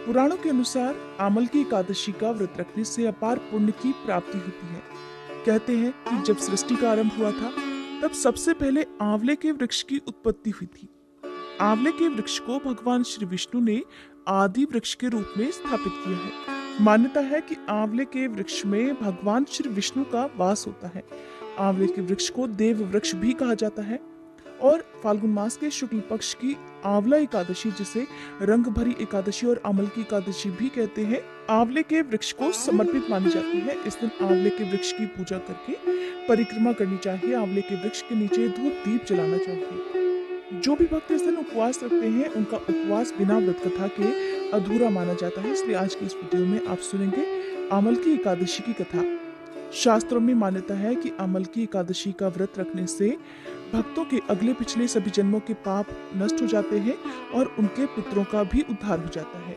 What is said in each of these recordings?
पुराणों के अनुसार आमल की एकादशी का व्रत रखने से अपार पुण्य की प्राप्ति होती है। कहते हैं कि जब सृष्टि का आरंभ हुआ था, तब सबसे पहले आंवले के वृक्ष की उत्पत्ति हुई थी। आंवले के वृक्ष को भगवान श्री विष्णु ने आदि वृक्ष के रूप में स्थापित किया है। मान्यता है कि आंवले के वृक्ष में भगवान श्री विष्णु का वास होता है। आंवले के वृक्ष को देव वृक्ष भी कहा जाता है और फाल्गुन मास के शुक्ल पक्ष की आंवला एकादशी, जिसे रंग भरी एकादशी और अमल की एकादशी भी कहते हैं, आंवले के वृक्ष को समर्पित मानी जाती है। इस दिन आंवले के वृक्ष की पूजा करके परिक्रमा करनी चाहिए। आंवले के वृक्ष के नीचे धूप दीप जलाना चाहिए। जो भी भक्त इस दिन उपवास रखते हैं, उनका उपवास बिना व्रत कथा के अधूरा माना जाता है। इसलिए आज की इस वीडियो में आप सुनेंगे अमल की एकादशी की कथा। शास्त्रों में मान्यता है कि अमल की एकादशी का व्रत रखने से भक्तों के अगले पिछले सभी जन्मों के पाप नष्ट हो जाते हैं और उनके पितरों का भी उद्धार हो जाता है।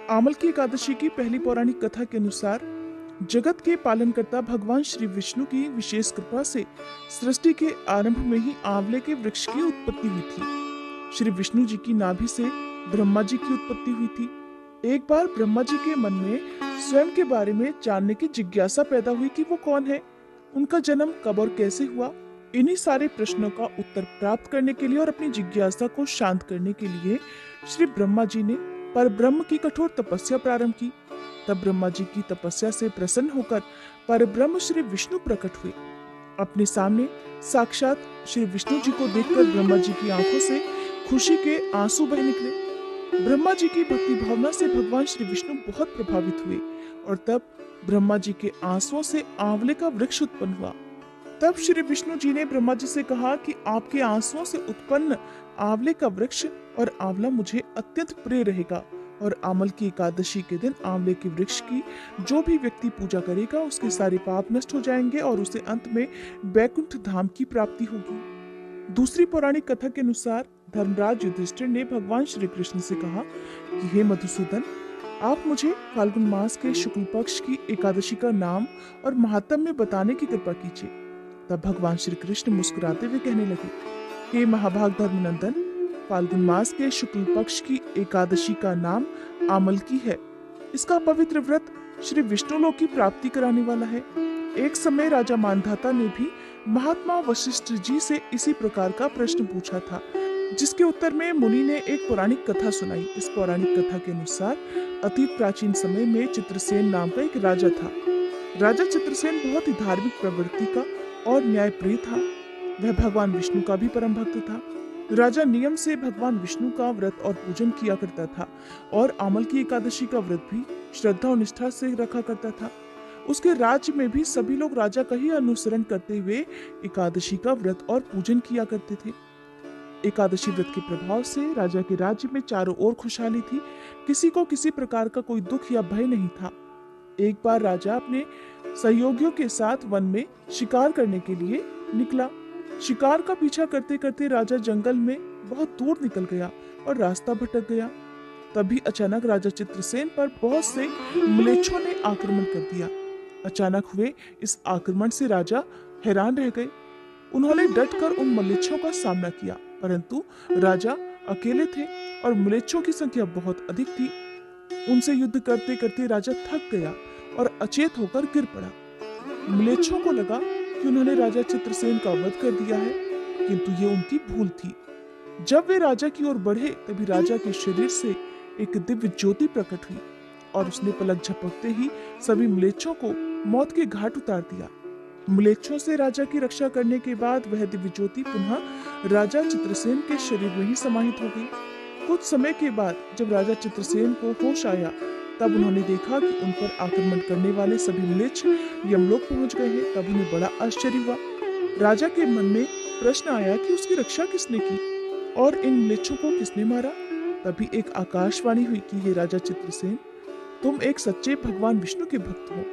अमल की एकादशी की पहली पौराणिक कथा के अनुसार जगत के पालनकर्ता भगवान श्री विष्णु की विशेष कृपा से सृष्टि के आरंभ में ही आंवले के वृक्ष की उत्पत्ति हुई थी। श्री विष्णु जी की नाभि से ब्रह्मा जी की उत्पत्ति हुई थी। एक बार ब्रह्मा जी के मन में स्वयं के बारे में जानने की जिज्ञासा पैदा हुई कि वो कौन है, उनका जन्म कब और कैसे हुआ। इन्हीं सारे प्रश्नों का उत्तर प्राप्त करने के लिए और अपनी जिज्ञासा को शांत करने के लिए श्री ब्रह्मा जी ने परब्रह्म की कठोर तपस्या प्रारंभ की। तब ब्रह्मा जी की तपस्या से प्रसन्न होकर परब्रह्म श्री विष्णु प्रकट हुए। अपने सामने साक्षात श्री विष्णु जी को देखकर ब्रह्मा जी की आंखों से खुशी के आंसू बह निकले। ब्रह्मा जी की भक्ति भावना से भगवान श्री विष्णु बहुत प्रभावित हुए और तब ब्रह्मा जी के आंसुओं से आंवले का वृक्ष उत्पन्न हुआ। तब श्री विष्णु जी ने ब्रह्मा जी से कहा कि आपके आंसुओं से उत्पन्न आंवले का वृक्ष और आंवला मुझे अत्यंत प्रिय रहेगा और अमल की एकादशी के दिन आंवले के वृक्ष की जो भी व्यक्ति पूजा करेगा, उसके सारे पाप नष्ट हो जाएंगे और उसे अंत में बैकुंठ धाम की प्राप्ति होगी। दूसरी पौराणिक कथा के अनुसार धर्मराज युधिष्ठिर ने भगवान श्री कृष्ण से कहा कि हे मधुसूदन, आप मुझे फाल्गुन मास के शुक्ल पक्ष की एकादशी का नाम और महात्म्य बताने की कृपा कीजिए। तब भगवान श्री कृष्ण मुस्कुराते हुए कहने लगे, हे महाभाग धर्मनंदन, फाल्गुन मास के शुक्ल पक्ष की एकादशी का नाम आमल की है। इसका पवित्र व्रत श्री विष्णु लोक की प्राप्ति कराने वाला है। एक समय राजा मानधाता ने भी महात्मा वशिष्ठ जी से इसी प्रकार का प्रश्न पूछा था, जिसके उत्तर में मुनि ने एक पौराणिक कथा सुनाई। इस पौराणिक कथा के अनुसार अतीत प्राचीन समय में चित्रसेन नाम का एक राजा था। राजा चित्रसेन बहुत ही धार्मिक प्रवृत्ति का और न्यायप्रिय था। वह भगवान विष्णु का भी परम भक्त था। राजा नियम से भगवान विष्णु का व्रत और पूजन किया करता था और अमल की एकादशी का व्रत भी श्रद्धा और निष्ठा से रखा करता था। उसके राज्य में भी सभी लोग राजा का ही अनुसरण करते हुए एकादशी का व्रत और पूजन किया करते थे। एकादशी व्रत के प्रभाव से राजा के राज्य में चारों ओर खुशहाली थी। किसी को किसी प्रकार का कोई दुख या भय नहीं था। एक बार राजा अपने सहयोगियों के साथ वन में शिकार करने के लिए निकला। शिकार का पीछा करते करते राजा जंगल में बहुत दूर निकल गया और रास्ता भटक गया। तभी अचानक राजा चित्रसेन पर बहुत से म्लेच्छों ने आक्रमण कर दिया। अचानक हुए इस आक्रमण से राजा हैरान रह गए। उन्होंने डटकर उन म्लेच्छों का सामना किया, परंतु राजा अकेले थे और म्लेच्छों की संख्या बहुत अधिक थी। उनसे युद्ध करते करते राजा थक गया और अचेत होकर गिर पड़ा। म्लेच्छों को लगा कि उन्होंने राजा चित्रसेन का वध कर दिया है, किंतु ये उनकी भूल थी। जब वे राजा की ओर बढ़े, तभी राजा के शरीर से एक दिव्य ज्योति प्रकट हुई और उसने पलक झपकते ही सभी म्लेच्छों को मौत के घाट उतार दिया। म्लेच्छों से राजा की रक्षा करने के बाद वह दिव्य ज्योति पुनः राजा चित्रसेन के शरीर में ही समाहित हो गई। कुछ समय के बाद जब राजा चित्रसेन को होश आया, तब उन्होंने देखा कि उन पर आक्रमण करने वाले सभी म्लेच्छ यमलोक पहुंच गए हैं। तब उन्हें बड़ा आश्चर्य हुआ। राजा के मन में प्रश्न आया कि उसकी रक्षा किसने की और इन म्लेच्छों को किसने मारा। तभी एक आकाशवाणी हुई कि हे राजा चित्रसेन, तुम एक सच्चे भगवान विष्णु के भक्त हो।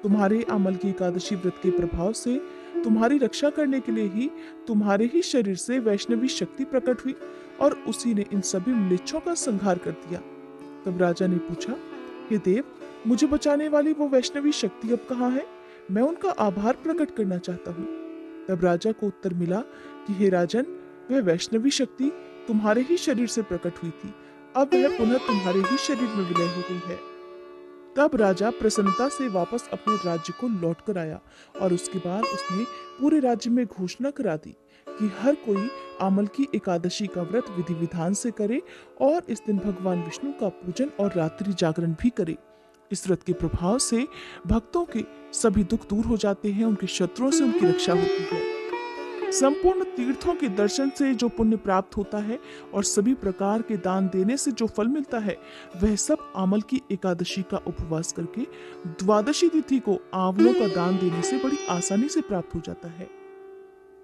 तुम्हारे अमल की एकादशी व्रत के प्रभाव से तुम्हारी रक्षा करने के लिए ही तुम्हारे ही शरीर से वैष्णवी शक्ति प्रकट हुई और उसी ने इन सभी म्लेच्छों का संहार कर दिया। तब राजा ने पूछा, हे देव, मुझे बचाने वाली वो वैष्णवी शक्ति अब कहाँ है? मैं उनका आभार प्रकट करना चाहता हूँ। तब राजा को उत्तर मिला कि हे राजन, वह वैष्णवी शक्ति तुम्हारे ही शरीर से प्रकट हुई थी। अब वह पुनः तुम्हारे ही शरीर में विलय हो गई है। तब राजा प्रसन्नता से वापस अपने राज्य को लौट कर आया और उसके बाद उसने पूरे राज्य में घोषणा करा दी कि हर कोई आमल की एकादशी का व्रत विधि विधान से करे और इस दिन भगवान विष्णु का पूजन और रात्रि जागरण भी करे। इस व्रत के प्रभाव से भक्तों के सभी दुख दूर हो जाते हैं, उनके शत्रुओं से उनकी रक्षा होती है। संपूर्ण तीर्थों के दर्शन से जो पुण्य प्राप्त होता है और सभी प्रकार के दान देने से जो फल मिलता है, वह सब आमल की एकादशी का उपवास करके द्वादशी तिथि को आंवलों का दान देने से बड़ी आसानी से प्राप्त हो जाता है।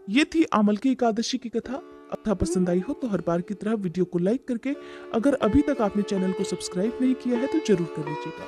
ये थी आमल की एकादशी की कथा। कथा पसंद आई हो तो हर बार की तरह वीडियो को लाइक करके, अगर अभी तक आपने चैनल को सब्सक्राइब नहीं किया है तो जरूर कर लीजिएगा।